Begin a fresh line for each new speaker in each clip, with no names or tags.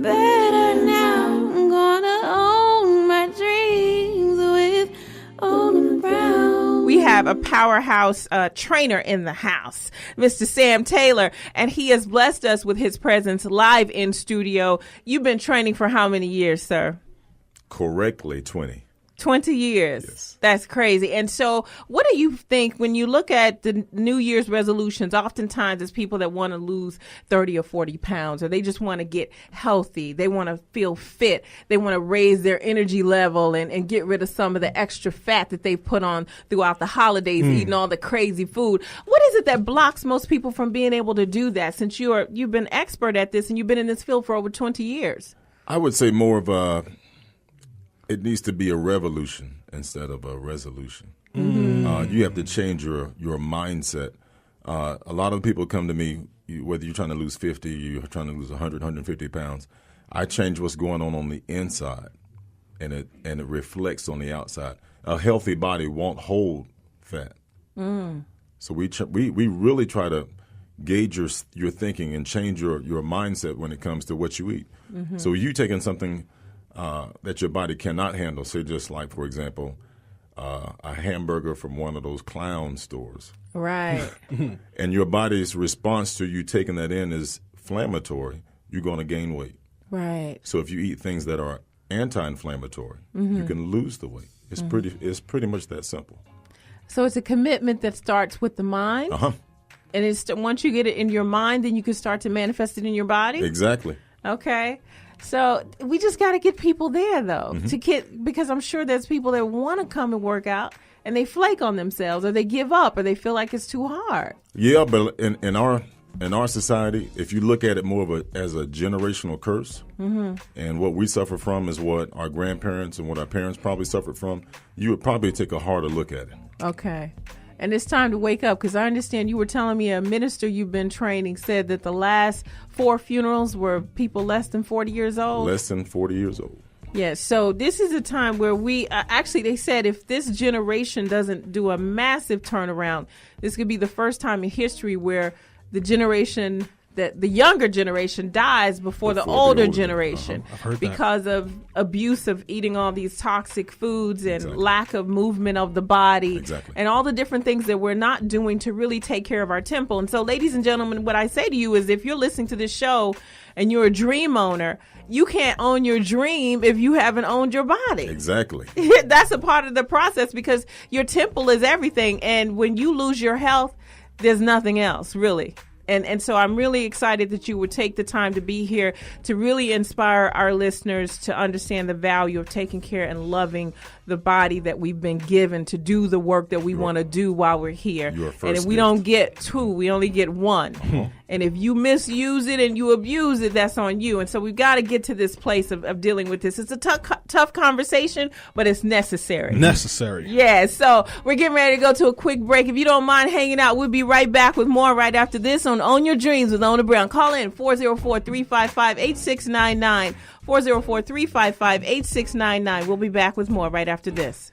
better now. I'm gonna own my dreams with Ona Brown.
We have a powerhouse trainer in the house, Mr. Sam Taylor, and he has blessed us with his presence live in studio. You've been training for how many years, sir?
Correctly, 20.
20 years.
Yes.
That's crazy. And so what do you think when you look at the New Year's resolutions? Oftentimes it's people that want to lose 30 or 40 pounds, or they just want to get healthy. They want to feel fit. They want to raise their energy level and get rid of some of the extra fat that they've put on throughout the holidays, eating all the crazy food. What is it that blocks most people from being able to do that, since you've been expert at this and you've been in this field for over 20 years?
I would say more of it needs to be a revolution instead of a resolution. You have to change your mindset. A lot of people come to me, whether you're trying to lose 50, you're trying to lose 100, 150 pounds. I change what's going on the inside, and it reflects on the outside. A healthy body won't hold fat. So we really try to gauge your thinking and change your mindset when it comes to what you eat. So you taking something that your body cannot handle, say just like, for example, a hamburger from one of those clown stores.
Right.
And your body's response to you taking that in is inflammatory, you're going to gain weight.
Right.
So if you eat things that are anti-inflammatory, you can lose the weight. It's pretty much that simple.
So it's a commitment that starts with the mind. And it's once you get it in your mind, then you can start to manifest it in your body.
Exactly.
Okay. So we just got to get people there, though, because I'm sure there's people that want to come and work out and they flake on themselves, or they give up, or they feel like it's too hard.
Yeah, but in our society, if you look at it more as a generational curse, and what we suffer from is what our grandparents and what our parents probably suffered from, you would probably take a harder look at it.
Okay. And it's time to wake up, because I understand you were telling me a minister you've been training said that the last 4 funerals were people less than 40 years old.
Less than 40 years old.
Yes. So this is a time where we actually, they said if this generation doesn't do a massive turnaround, this could be the first time in history where the generation that the younger generation dies before the older generation because of abuse of eating all these toxic foods and lack of movement of the body and all the different things that we're not doing to really take care of our temple. And so, ladies and gentlemen, what I say to you is, if you're listening to this show and you're a dream owner, you can't own your dream if you haven't owned your body.
Exactly.
That's a part of the process, because your temple is everything. And when you lose your health, there's nothing else, really. And so I'm really excited that you would take the time to be here to really inspire our listeners to understand the value of taking care and loving the body that we've been given to do the work that we want to do while we're here. And if we don't get 2, we only get 1. And if you misuse it and you abuse it, that's on you. And so we've got to get to this place of dealing with this. It's a tough conversation, but it's necessary. Yeah, so we're getting ready to go to a quick break. If you don't mind hanging out, we'll be right back with more right after this on Own Your Dreams with Ona Brown. Call in 404-355-8699. 404-355-8699. We'll be back with more right after this.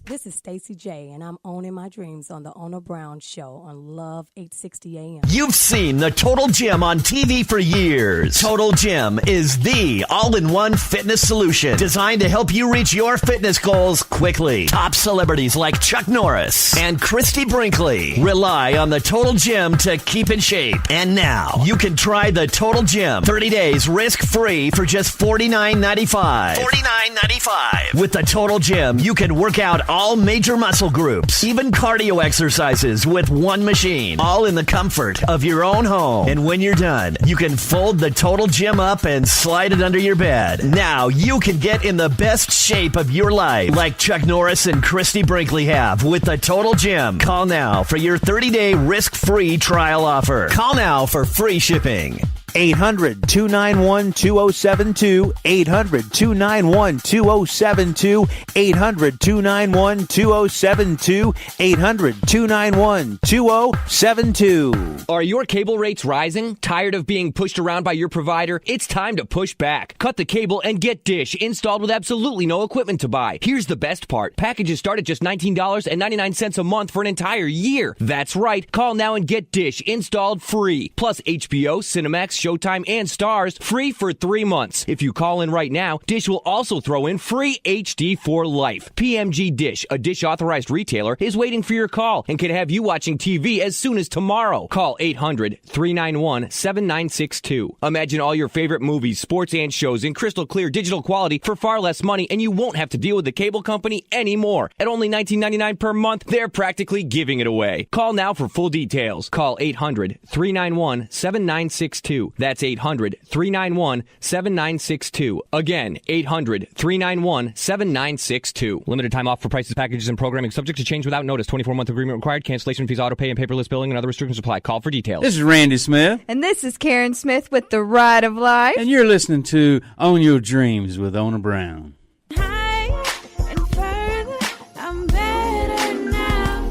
This is Stacey J, and I'm owning my dreams on the Ona Brown Show on Love 860 AM.
You've seen the Total Gym on TV for years. Total Gym is the all-in-one fitness solution designed to help you reach your fitness goals quickly. Top celebrities like Chuck Norris and Christy Brinkley rely on the Total Gym to keep in shape. And now you can try the Total Gym 30 days risk-free for just $49.95. $49.95. With the Total Gym, you can work out all major muscle groups, even cardio exercises with one machine, all in the comfort of your own home. And when you're done, you can fold the Total Gym up and slide it under your bed. Now you can get in the best shape of your life, like Chuck Norris and Christy Brinkley have with the Total Gym. Call now for your 30-day risk-free trial offer. Call now for free shipping.
800-291-2072, 800-291-2072, 800-291-2072, 800-291-2072.
Are your cable rates rising? Tired of being pushed around by your provider? It's time to push back. Cut the cable and get Dish installed with absolutely no equipment to buy. Here's the best part. Packages start at just $19.99 a month for an entire year. That's right. Call now and get Dish installed free. Plus HBO, Cinemax, Showtime, and Stars free for 3 months. If you call in right now, Dish will also throw in free HD for life. PMG Dish, a Dish authorized retailer, is waiting for your call and can have you watching TV as soon as tomorrow. Call 800-391-7962. Imagine all your favorite movies, sports, and shows in crystal clear digital quality for far less money, and you won't have to deal with the cable company anymore. At only $19.99 per month, they're practically giving it away. Call now for full details. Call 800-391-7962. That's 800-391-7962. Again, 800-391-7962. Limited time offer for prices, packages, and programming subject to change without notice. 24-month agreement required. Cancellation fees, auto pay, and paperless billing and other restrictions apply. Call for details.
This is Randy Smith.
And this is Karen Smith with The Ride of Life.
And you're listening to Own Your Dreams with Ona Brown.
Higher and further, I'm better now.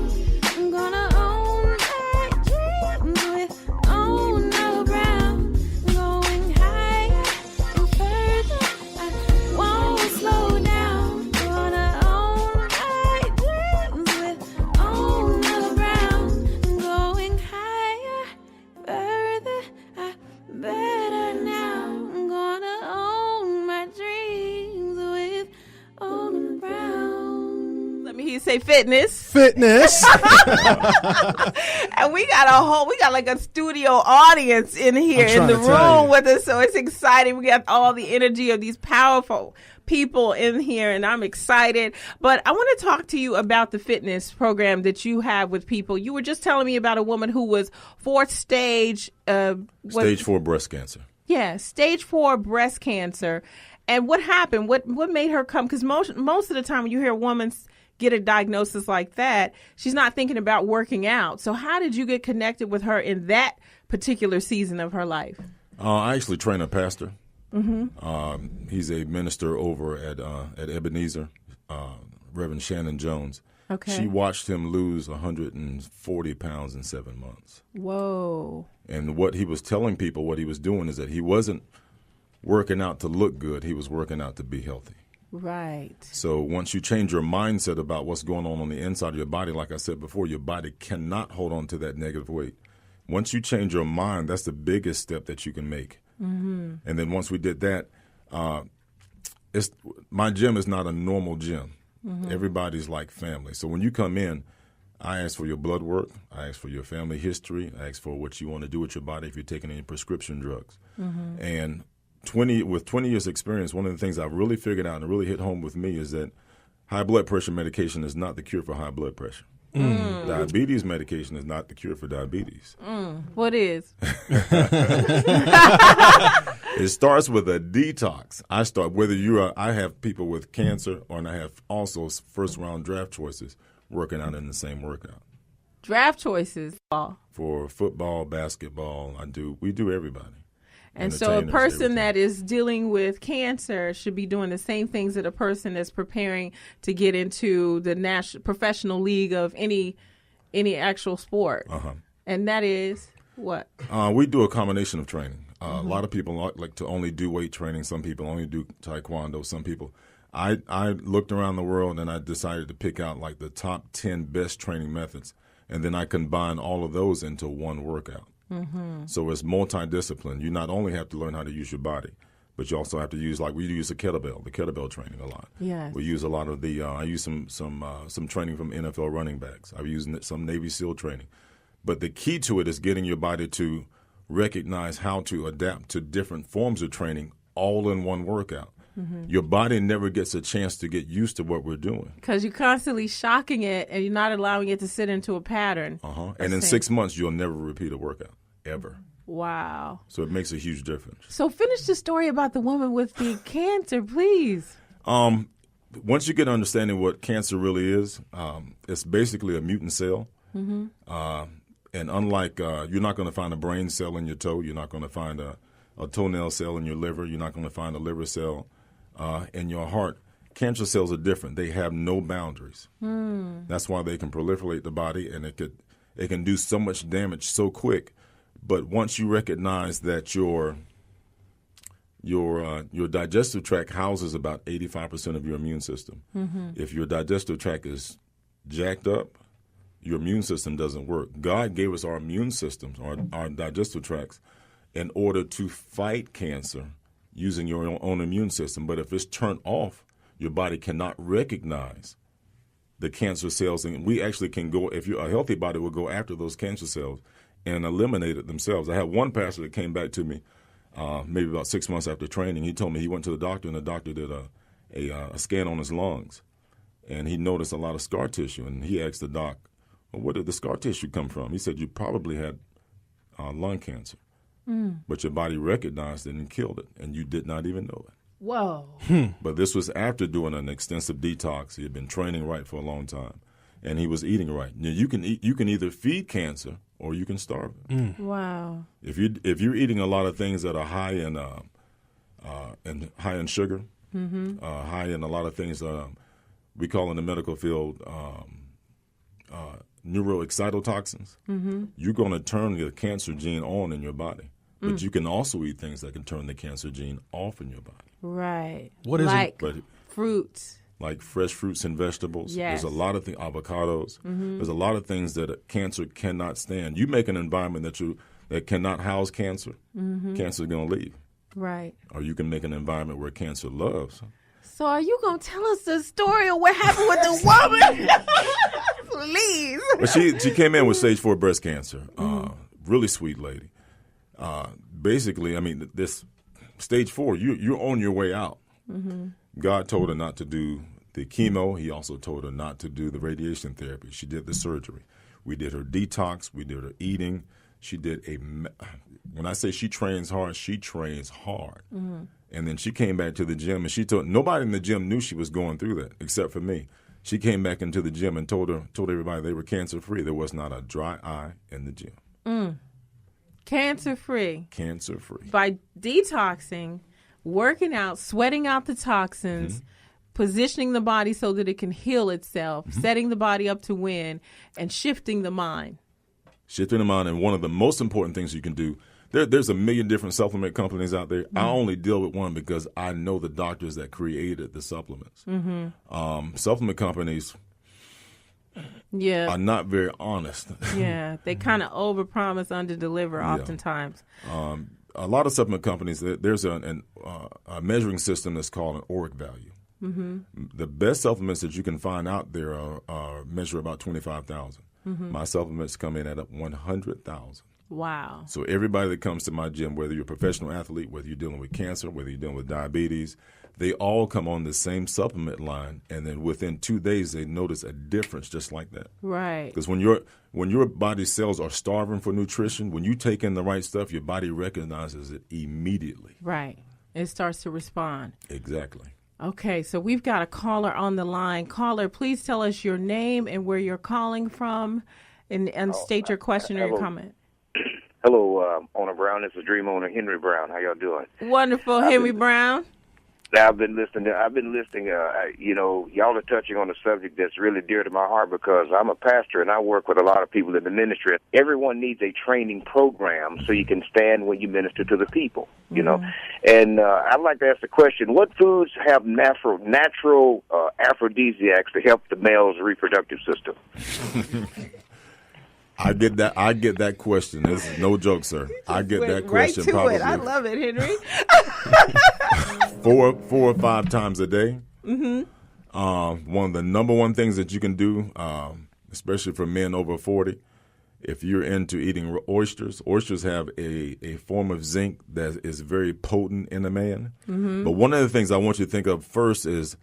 I'm gonna own my dreams with Ona Brown. Going higher and further, I won't slow down. Gonna own my dreams with Ona Brown. Going higher, further, I better now. I'm gonna own my dreams with Ona Brown.
Let me hear you say fitness.
Fitness.
And we got like a studio audience in here in the room with us, so it's exciting. We got all the energy of these powerful people in here, and I'm excited. But I want to talk to you about the fitness program that you have with people. You were just telling me about a woman who was fourth stage.
Stage 4 breast cancer.
Yeah, stage 4 breast cancer. And what happened? What made her come? Because most of the time when you hear a woman get a diagnosis like that, she's not thinking about working out. So how did you get connected with her in that particular season of her life?
I actually train a pastor. Mm-hmm. He's a minister over at Ebenezer, Reverend Shannon Jones.
Okay.
She watched him lose 140 pounds in 7 months.
Whoa.
And what he was telling people, what he was doing is that he wasn't working out to look good. He was working out to be healthy.
Right.
So once you change your mindset about what's going on the inside of your body, like I said before, your body cannot hold on to that negative weight. Once you change your mind, that's the biggest step that you can make. Mm-hmm. And then once we did that, my gym is not a normal gym. Mm-hmm. Everybody's like family. So when you come in, I ask for your blood work. I ask for your family history. I ask for what you want to do with your body if you're taking any prescription drugs. Mm-hmm. And with 20 years experience, one of the things I've really figured out and really hit home with me is that high blood pressure medication is not the cure for high blood pressure. Mm. Diabetes medication is not the cure for diabetes.
What is?
It starts with a detox. I have people with cancer, and I have also first round draft choices working out in the same workout.
Draft choices.
For football, basketball, we do everybody.
And so a person that is dealing with cancer should be doing the same things that a person that's preparing to get into the national professional league of any actual sport. Uh-huh. And that is what?
We do a combination of training. A lot of people like to only do weight training. Some people only do taekwondo. Some people. I looked around the world and I decided to pick out like the top 10 best training methods. And then I combine all of those into one workout. Mm-hmm. So it's multidiscipline. You not only have to learn how to use your body, but you also have to use, like we use the kettlebell training a lot.
Yes.
We use a lot of I use some training from NFL running backs. I've used some Navy SEAL training. But the key to it is getting your body to recognize how to adapt to different forms of training all in one workout. Mm-hmm. Your body never gets a chance to get used to what we're doing.
Because you're constantly shocking it and you're not allowing it to sit into a pattern.
Uh-huh. And in 6 months, you'll never repeat a workout, ever.
Wow.
So it makes a huge difference.
So finish the story about the woman with the cancer, please.
Once you get an understanding what cancer really is, it's basically a mutant cell. Mm-hmm. And unlike, you're not going to find a brain cell in your toe. You're not going to find a toenail cell in your liver. You're not going to find a liver cell in your heart. Cancer cells are different. They have no boundaries. That's why they can proliferate the body, and it can do so much damage so quick. But once you recognize that your digestive tract houses about 85% of your immune system. If your digestive tract is jacked up, your immune system doesn't work. God gave us our immune systems, our digestive tracts, in order to fight cancer using your own immune system. But if it's turned off, your body cannot recognize the cancer cells. And we actually can go, if you're a healthy body, will go after those cancer cells and eliminate it themselves. I had one pastor that came back to me maybe about 6 months after training. He told me he went to the doctor, and the doctor did a scan on his lungs. And he noticed a lot of scar tissue. And he asked the doc, well, where did the scar tissue come from? He said, you probably had lung cancer. But your body recognized it and killed it, and you did not even know it.
Whoa.
But this was after doing an extensive detox. He had been training right for a long time, and he was eating right. Now, you can either feed cancer or you can starve it.
Wow.
If you're eating a lot of things that are high in sugar, high in a lot of things we call in the medical field neuroexcitotoxins, you're going to turn the cancer gene on in your body. But you can also eat things that can turn the cancer gene off in your body.
Right.
What is
like
it?
Fruits.
Like fresh fruits and vegetables.
Yes.
There's a lot of things, avocados. There's a lot of things that cancer cannot stand. You make an environment that cannot house cancer, cancer is going to leave.
Right.
Or you can make an environment where cancer loves.
So are you going to tell us the story of what happened with the woman? Please.
But she came in with stage 4 breast cancer. Really sweet lady. Basically, I mean, this stage 4, you're on your way out. God told her not to do the chemo. He also told her not to do the radiation therapy. She did the surgery. We did her detox. We did her eating. She did when I say she trains hard, she trains hard. And then she came back to the gym, and she told nobody in the gym knew she was going through that except for me. She came back into the gym and told everybody they were cancer free. There was not a dry eye in the gym.
Cancer free.
Cancer free.
By detoxing, working out, sweating out the toxins, positioning the body so that it can heal itself, setting the body up to win, and shifting the mind.
Shifting the mind, and one of the most important things you can do, there's a million different supplement companies out there. I only deal with one because I know the doctors that created the supplements. Supplement companies are not very honest.
Yeah, they kind of overpromise, underdeliver oftentimes.
A lot of supplement companies, there's a measuring system that's called an ORAC value. The best supplements that you can find out there are measure about 25,000. My supplements come in at 100,000.
Wow.
So everybody that comes to my gym, whether you're a professional athlete, whether you're dealing with cancer, whether you're dealing with diabetes, they all come on the same supplement line, and then within 2 days they notice a difference just like that.
Right.
Because when your body cells are starving for nutrition, when you take in the right stuff, your body recognizes it immediately.
Right. It starts to respond.
Exactly.
Okay, so we've got a caller on the line. Caller, please tell us your name and where you're calling from, and state your question or your comment.
Hello, Ona Brown. This is Dream Owner Henry Brown. How y'all doing?
Wonderful, Henry Brown.
I've been listening. Y'all are touching on a subject that's really dear to my heart because I'm a pastor and I work with a lot of people in the ministry. Everyone needs a training program so you can stand when you minister to the people, you know. And I'd like to ask the question, what foods have natural aphrodisiacs to help the male's reproductive system?
I get that question. This is no joke, sir. I get that question
right to
probably.
It. I love it, Henry.
4 or 5 times a day. One of the number one things that you can do, especially for men over 40, if you're into eating oysters have a form of zinc that is very potent in a man. But one of the things I want you to think of first is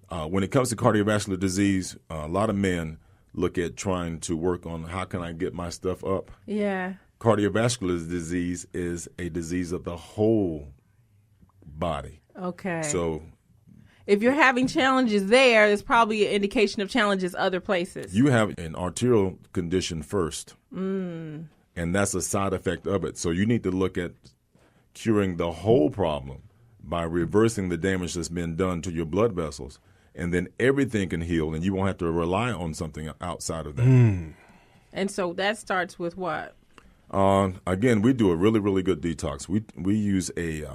when it comes to cardiovascular disease, a lot of men look at trying to work on how can I get my stuff up.
Yeah.
Cardiovascular disease is a disease of the whole body.
Okay.
So
if you're having challenges there, it's probably an indication of challenges other places.
you have an arterial condition first, and that's a side effect of it. So you need to look at curing the whole problem by reversing the damage that's been done to your blood vessels, and then everything can heal, and you won't have to rely on something outside of that.
And so that starts with what?
Again, we do a really, really good detox. We use a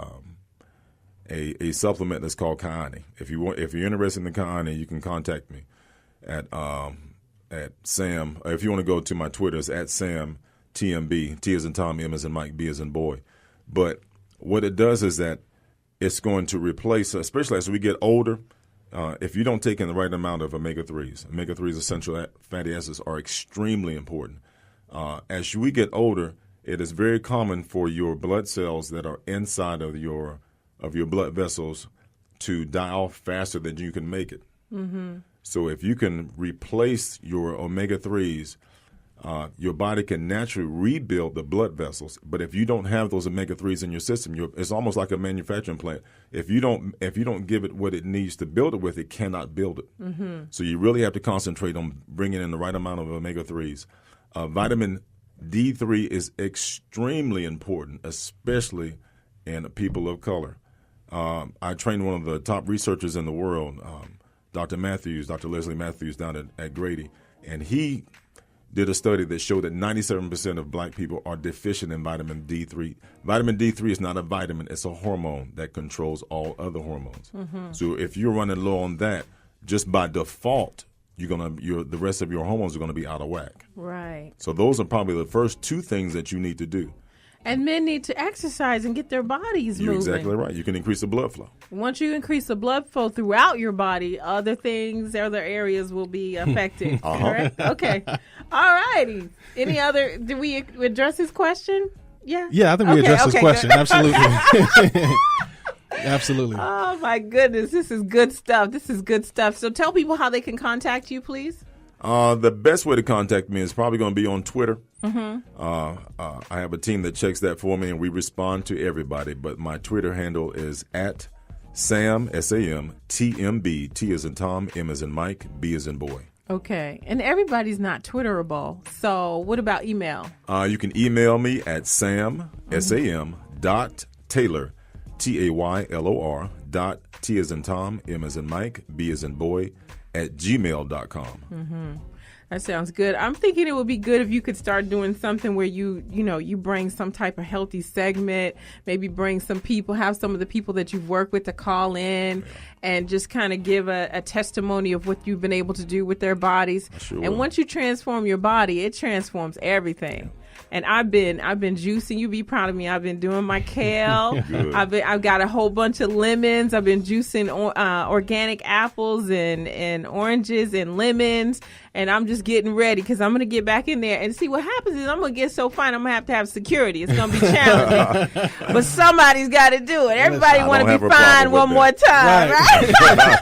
supplement that's called Kaani. If you're interested in the Kaani, you can contact me at Sam. If you want to go to my Twitter, it's at Sam TMB. T as in Tom, M as in Mike, B as in boy. But what it does is that it's going to replace, especially as we get older, if you don't take in the right amount of omega-3s. Omega-3s, essential fatty acids, are extremely important. As we get older, it is very common for your blood cells that are inside of your blood vessels to die off faster than you can make it. Mm-hmm. So if you can replace your omega-3s, your body can naturally rebuild the blood vessels. But if you don't have those omega-3s in your system, it's almost like a manufacturing plant. If you don't give it what it needs to build it with, it cannot build it. Mm-hmm. So you really have to concentrate on bringing in the right amount of omega-3s. Vitamin D3 is extremely important, especially in people of color. I trained one of the top researchers in the world, Dr. Leslie Matthews down at Grady, and he did a study that showed that 97% of black people are deficient in vitamin D3. Vitamin D3 is not a vitamin, it's a hormone that controls all other hormones. Mm-hmm. So if you're running low on that, just by default, the rest of your hormones are going to be out of whack.
Right.
So those are probably the first two things that you need to do.
And men need to exercise and get their bodies
You're
moving.
exactly right. You can increase the blood flow.
Once you increase the blood flow throughout your body, other areas will be affected. Correct? Okay. All righty. Any other? Did we address his question? Yeah.
Yeah, I think we addressed his question.
Good.
Absolutely. Absolutely.
Oh my goodness, this is good stuff. So tell people how they can contact you, please.
The best way to contact me is probably going to be on Twitter. Mm-hmm. I have a team that checks that for me, and we respond to everybody. But my Twitter handle is at Sam, SAM, TMB, T as in Tom, M as in Mike, B as in boy.
Okay. And everybody's not Twitterable. So what about email?
You can email me at Sam, SAM, .Taylor, TAYLOR, T as in Tom, M as in Mike, B as in boy, at gmail.com. Mm-hmm.
That sounds good. I'm thinking it would be good if you could start doing something where you bring some type of healthy segment, maybe bring some people, have some of the people that you've worked with to call in and just kind of give a testimony of what you've been able to do with their bodies. And once you transform your body, it transforms everything. And I've been juicing. You be proud of me. I've been doing my kale. I've got a whole bunch of lemons. I've been juicing organic apples and oranges and lemons. And I'm just getting ready because I'm going to get back in there and see what happens is I'm going to get so fine I'm going to have security. It's going to be challenging. But somebody's got to do it. Everybody want to be fine one more time, right?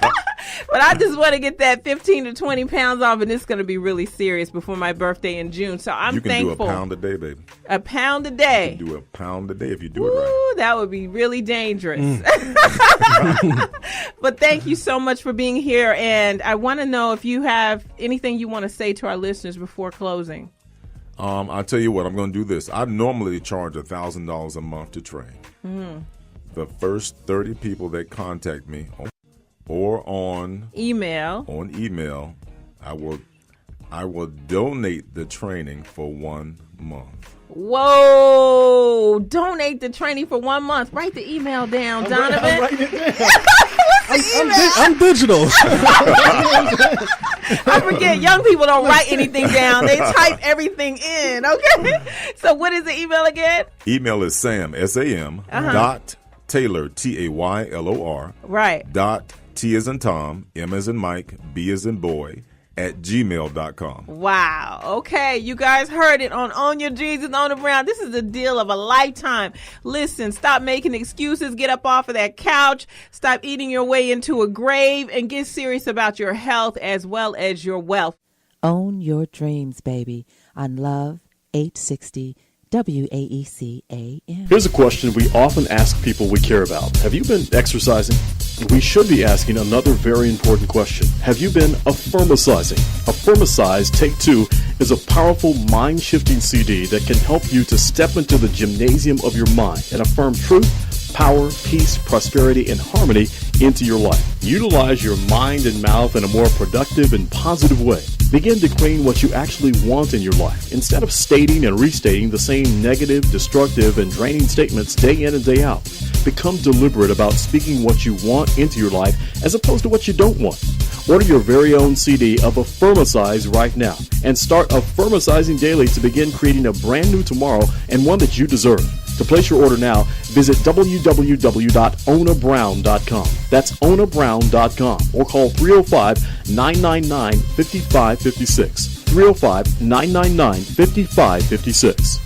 But I just want to get that 15 to 20 pounds off, and it's going to be really serious before my birthday in June. So I'm thankful.
You can do a pound a day, baby.
A pound a day.
You can do a pound a day if you do it right.
That would be really dangerous. But thank you so much for being here. And I want to know if you have anything you want to say to our listeners before closing.
I'll tell you what, I'm going to do this. I normally charge $1,000 a month to train. Mm. The first 30 people that contact me or on email, I will donate the training for 1 month.
Whoa! Donate the training for 1 month. Write the email down, Donovan.
I'm writing it down. I'm digital.
I forget. Young people don't write anything down. They type everything in. Okay. So what is the email again?
Email is Sam, SAM, dot Taylor, TAYLOR.
Right.
Dot T as in Tom, M as in Mike, B as in boy, at gmail.com.
Wow. Okay. You guys heard it on Your Dreams with Ona Brown. This is the deal of a lifetime. Listen, stop making excuses. Get up off of that couch. Stop eating your way into a grave and get serious about your health as well as your wealth.
Own your dreams, baby, on Love 860 WAEC AM.
Here's a question we often ask people we care about. Have you been exercising? We should be asking another very important question. Have you been affirmacizing? Affirmacize Take 2 is a powerful mind-shifting CD that can help you to step into the gymnasium of your mind and affirm truth, power, peace, prosperity, and harmony into your life. Utilize your mind and mouth in a more productive and positive way. Begin decreeing what you actually want in your life instead of stating and restating the same negative, destructive, and draining statements day in and day out. Become deliberate about speaking what you want into your life as opposed to what you don't want. Order your very own CD of Affirmicize right now and start Affirmicizing daily to begin creating a brand new tomorrow and one that you deserve. To place your order now, visit www.onabrown.com. That's onabrown.com or call 305-999-5556. 305-999-5556.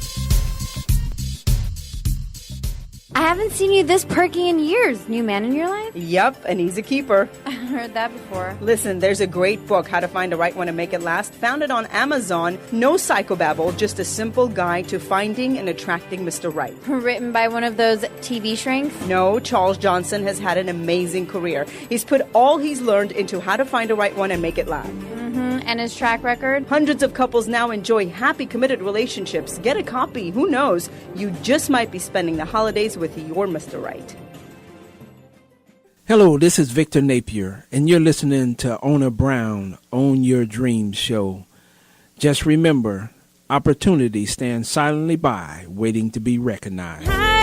I haven't seen you this perky in years. New man in your life?
Yup, and he's a keeper.
I heard that before.
Listen, there's a great book, How to Find the Right One and Make It Last, found it on Amazon. No psychobabble, just a simple guide to finding and attracting Mr. Right.
Written by one of those TV shrinks?
No, Charles Johnson has had an amazing career. He's put all he's learned into how to find the right one and make it last.
And his track record?
Hundreds of couples now enjoy happy, committed relationships. Get a copy. Who knows? You just might be spending the holidays with your Mr. Right.
Hello, this is Victor Napier, and you're listening to Ona Brown, Own Your Dreams show. Just remember, opportunity stands silently by, waiting to be recognized.
Hi.